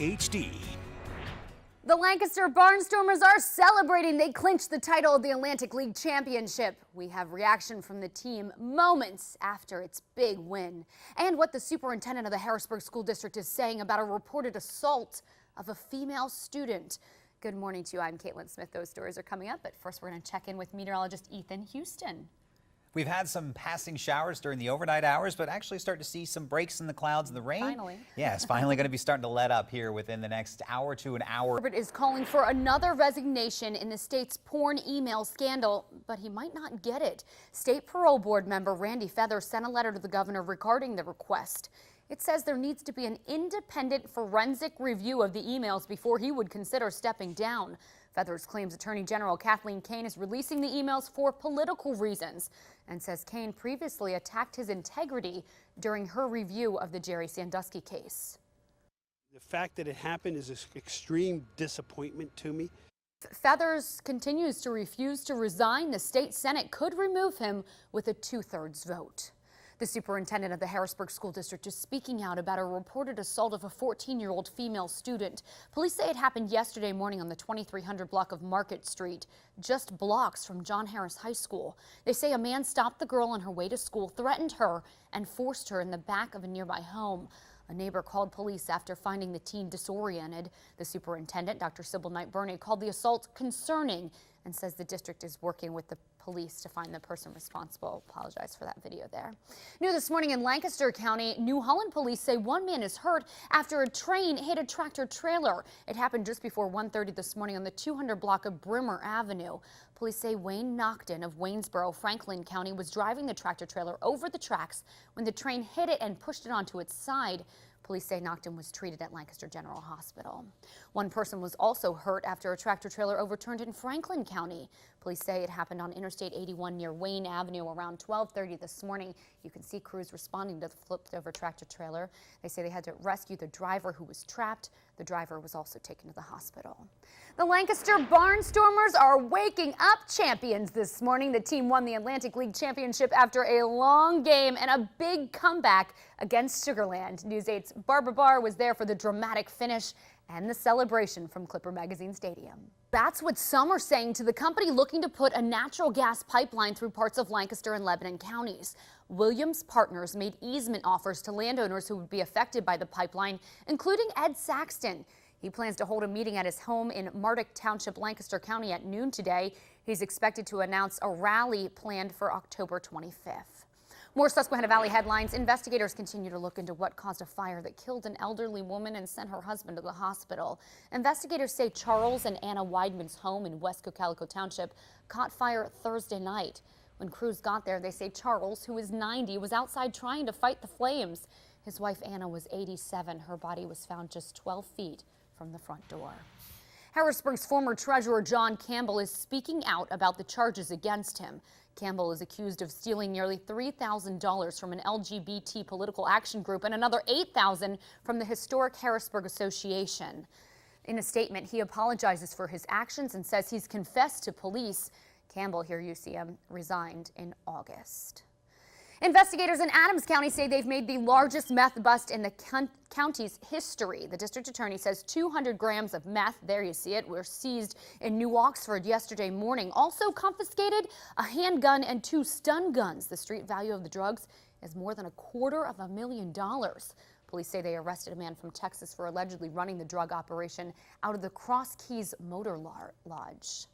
HD. The Lancaster Barnstormers are celebrating. They clinched the title of the Atlantic League Championship. We have reaction from the team moments after its big win. And what the superintendent of the Harrisburg School District is saying about a reported assault of a female student. Good morning to you. I'm Katelyn Smith. Those stories are coming up, but first we're going to check in with meteorologist Ethan Houston. We've had some passing showers during the overnight hours, but actually start to see some breaks in the clouds and the rain. Finally. Yeah, it's finally going to be starting to let up here within the next hour to an hour. Robert is calling for another resignation in the state's porn email scandal, but he might not get it. State Parole Board member Rundy Feather sent a letter to the governor regarding the request. It says there needs to be an independent forensic review of the emails before he would consider stepping down. Feathers claims Attorney General Katelyn Smith is releasing the emails for political reasons and says Smith previously attacked his integrity during her review of the Jerry Sandusky case. The fact that it happened is an extreme disappointment to me. Feathers continues to refuse to resign. The state Senate could remove him with a 2/3 vote. The superintendent of the Harrisburg School District is speaking out about a reported assault of a 14-year-old female student. Police say it happened yesterday morning on the 2300 block of Market Street, just blocks from John Harris High School. They say a man stopped the girl on her way to school, threatened her, and forced her in the back of a nearby home. A neighbor called police after finding the teen disoriented. The superintendent, Dr. Sybil Knight-Burney, called the assault concerning and says the district is working with the police to find the person responsible. Apologize for that video there. New this morning in Lancaster County, New Holland police say one man is hurt after a train hit a tractor trailer. It happened just before 1:30 this morning on the 200 block of Brimmer Avenue. Police say Wayne Nocton of Waynesboro, Franklin County, was driving the tractor trailer over the tracks when the train hit it and pushed it onto its side. Police say Nocton was treated at Lancaster General Hospital. One person was also hurt after a tractor trailer overturned in Franklin County. Police say it happened on Interstate 81 near Wayne Avenue around 12:30 this morning. You can see crews responding to the flipped over tractor trailer. They say they had to rescue the driver who was trapped. The driver was also taken to the hospital. The Lancaster Barnstormers are waking up champions this morning. The team won the Atlantic League Championship after a long game and a big comeback against Sugar Land. News 8's Barbara Barr was there for the dramatic finish and the celebration from Clipper Magazine Stadium. That's what some are saying to the company looking to put a natural gas pipeline through parts of Lancaster and Lebanon counties. Williams Partners made easement offers to landowners who would be affected by the pipeline, including Ed Saxton. He plans to hold a meeting at his home in Mardick Township, Lancaster County at noon today. He's expected to announce a rally planned for October 25th. More Susquehanna Valley headlines. Investigators continue to look into what caused a fire that killed an elderly woman and sent her husband to the hospital. Investigators say Charles and Anna Weidman's home in West Cocalico Township caught fire Thursday night. When crews got there, they say Charles, who is 90, was outside trying to fight the flames. His wife Anna was 87. Her body was found just 12 feet from the front door. Harrisburg's former treasurer John Campbell is speaking out about the charges against him. Campbell is accused of stealing nearly $3,000 from an LGBT political action group and another $8,000 from the historic Harrisburg Association. In a statement, he apologizes for his actions and says he's confessed to police. Campbell, here you see him, resigned in August. Investigators in Adams County say they've made the largest meth bust in the county's history. The district attorney says 200 grams of meth, there you see it, were seized in New Oxford yesterday morning. Also confiscated a handgun and 2 stun guns. The street value of the drugs is more than $250,000. Police say they arrested a man from Texas for allegedly running the drug operation out of the Cross Keys Motor Lodge.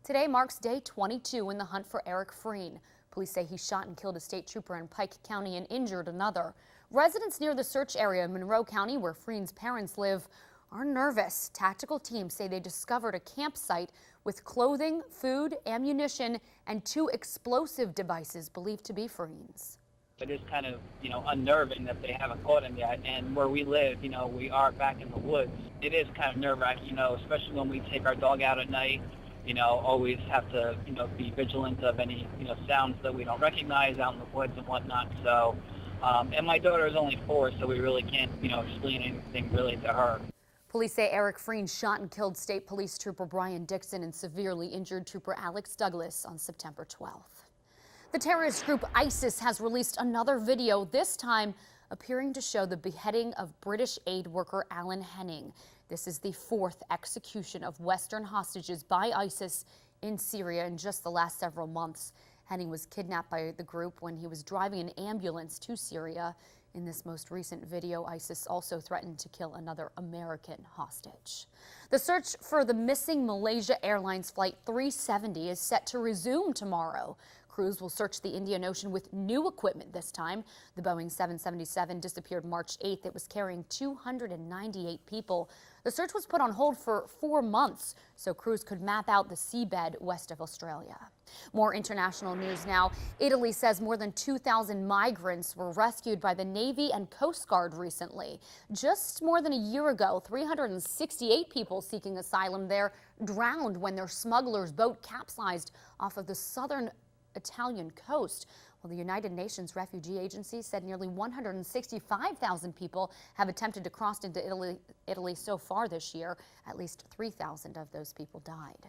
Today marks day 22 in the hunt for Eric Frein. Police say he shot and killed a state trooper in Pike County and injured another. Residents near the search area in Monroe County, where Frein's parents live, are nervous. Tactical teams say they discovered a campsite with clothing, food, ammunition, and 2 explosive devices believed to be Frein's. It is kind of, unnerving that they haven't caught him yet. And where we live, we are back in the woods. It is kind of nerve-wracking, especially when we take our dog out at night. Always have to, be vigilant of any, sounds that we don't recognize out in the woods and whatnot. So, and my daughter is only 4, so we really can't, explain anything really to her. Police say Eric Frein shot and killed State Police Trooper Brian Dixon and severely injured Trooper Alex Douglas on September 12th. The terrorist group ISIS has released another video, this time appearing to show the beheading of British aid worker Alan Henning. This is the 4th execution of Western hostages by ISIS in Syria in just the last several months. Henning was kidnapped by the group when he was driving an ambulance to Syria. In this most recent video, ISIS also threatened to kill another American hostage. The search for the missing Malaysia Airlines Flight 370 is set to resume tomorrow. Crews will search the Indian Ocean with new equipment this time. The Boeing 777 disappeared March 8th. It was carrying 298 people. The search was put on hold for 4 months so crews could map out the seabed west of Australia. More international news now. Italy says more than 2,000 migrants were rescued by the Navy and Coast Guard recently. Just more than a year ago, 368 people seeking asylum there drowned when their smuggler's boat capsized off of the southern Italian coast. Well, the United Nations Refugee Agency said nearly 165,000 people have attempted to cross into Italy so far this year. At least 3,000 of those people died.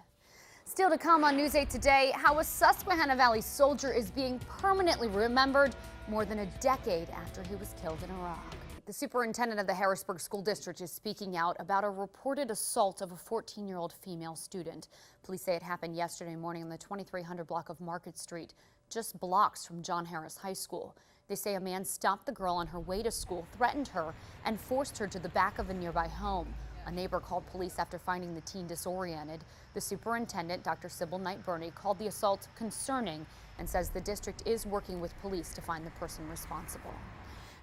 Still to come on News 8 today, how a Susquehanna Valley soldier is being permanently remembered more than a decade after he was killed in Iraq. The superintendent of the Harrisburg School District is speaking out about a reported assault of a 14-year-old female student. Police say it happened yesterday morning on the 2300 block of Market Street, just blocks from John Harris High School. They say a man stopped the girl on her way to school, threatened her, and forced her to the back of a nearby home. A neighbor called police after finding the teen disoriented. The superintendent, Dr. Sybil Knight-Burney, called the assault concerning and says the district is working with police to find the person responsible.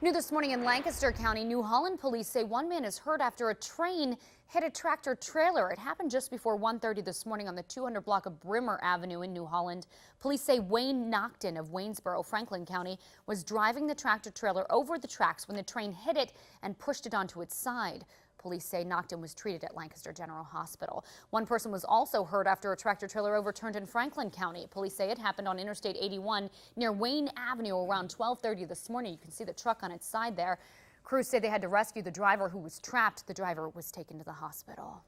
New this morning in Lancaster County, New Holland police say one man is hurt after a train hit a tractor trailer. It happened just before 1:30 this morning on the 200 block of Brimmer Avenue in New Holland. Police say Wayne Nocton of Waynesboro, Franklin County, was driving the tractor trailer over the tracks when the train hit it and pushed it onto its side. Police say Nocton was treated at Lancaster General Hospital. One person was also hurt after a tractor trailer overturned in Franklin County. Police say it happened on Interstate 81 near Wayne Avenue around 12:30 this morning. You can see the truck on its side there. Crews say they had to rescue the driver who was trapped. The driver was taken to the hospital.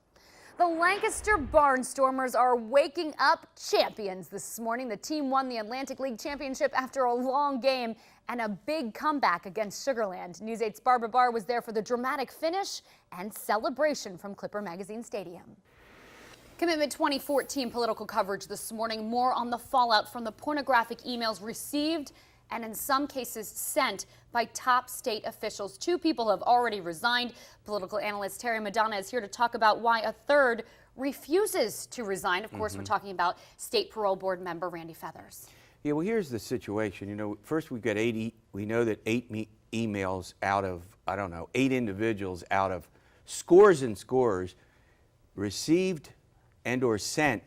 The Lancaster Barnstormers are waking up champions this morning. The team won the Atlantic League Championship after a long game and a big comeback against Sugarland. News 8's Barbara Barr was there for the dramatic finish and celebration from Clipper Magazine Stadium. Commitment 2014 political coverage this morning. More on the fallout from the pornographic emails received and in some cases sent by top state officials. 2 people have already resigned. Political analyst Terry Madonna is here to talk about why a third refuses to resign. Of course, we're talking about State Parole Board member Rundy Feather. Yeah, well, here's the situation. You know, first we've got 80. We know that 8 emails out of, 8 individuals out of scores and scores received and or sent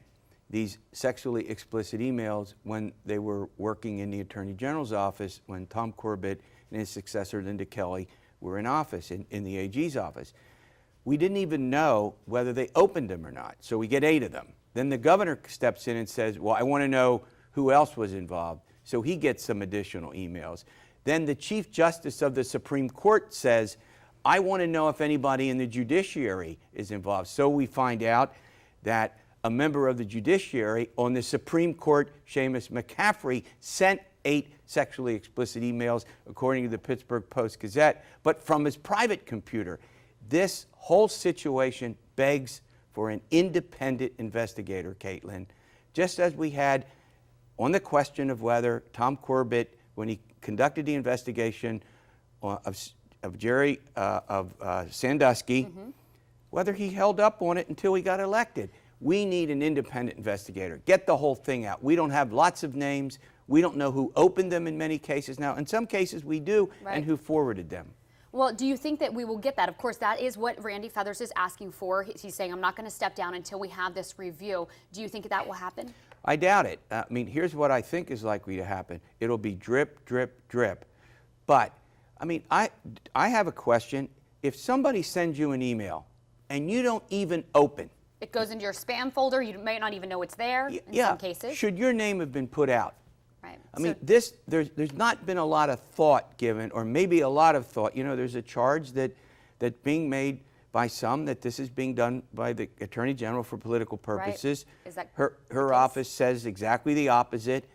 these sexually explicit emails when they were working in the Attorney General's office, when Tom Corbett and his successor Linda Kelly were in office, in the AG's office. We didn't even know whether they opened them or not, so we get 8 of them. Then the governor steps in and says, well, I want to know who else was involved, so he gets some additional emails. Then the Chief Justice of the Supreme Court says, I want to know if anybody in the judiciary is involved. So we find out that a member of the judiciary on the Supreme Court, Seamus McCaffrey, sent 8 sexually explicit emails, according to the Pittsburgh Post-Gazette, but from his private computer. This whole situation begs for an independent investigator, Katelyn, just as we had on the question of whether Tom Corbett, when he conducted the investigation of Jerry Sandusky, whether he held up on it until he got elected. We need an independent investigator. Get the whole thing out. We don't have lots of names. We don't know who opened them in many cases now. In some cases we do, and who forwarded them. Well, do you think that we will get that? Of course, that is what Rundy Feather is asking for. He's saying, I'm not going to step down until we have this review. Do you think that will happen? I doubt it. I mean, here's what I think is likely to happen. It'll be drip, drip, drip. But, I mean, I have a question. If somebody sends you an email and you don't even open, it goes into your spam folder. You may not even know it's there in some cases. Should your name have been put out? Right. I mean, there's not been a lot of thought given, or maybe a lot of thought. You know, there's a charge that's being made by some that this is being done by the Attorney General for political purposes. Right. Is that her office says exactly the opposite,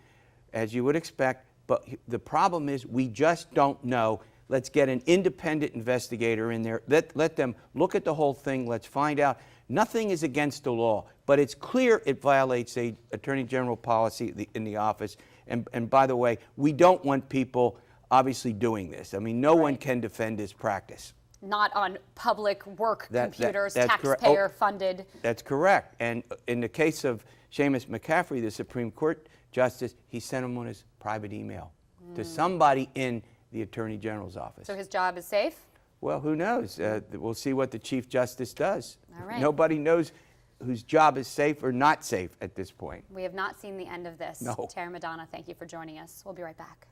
as you would expect. But the problem is we just don't know Let's get an independent investigator in there. Let them look at the whole thing. Let's find out. Nothing is against the law, but it's clear it violates a Attorney General policy in the office. And by the way, we don't want people obviously doing this. I mean, no one can defend this practice. Not on public work computers, that's correct. taxpayer funded. That's correct. And in the case of Seamus McCaffrey, the Supreme Court Justice, he sent him on his private email to somebody in the Attorney General's office. So his job is safe? Well, who knows? We'll see what the Chief Justice does. All right. Nobody knows whose job is safe or not safe at this point. We have not seen the end of this. No. Tara Madonna, thank you for joining us. We'll be right back.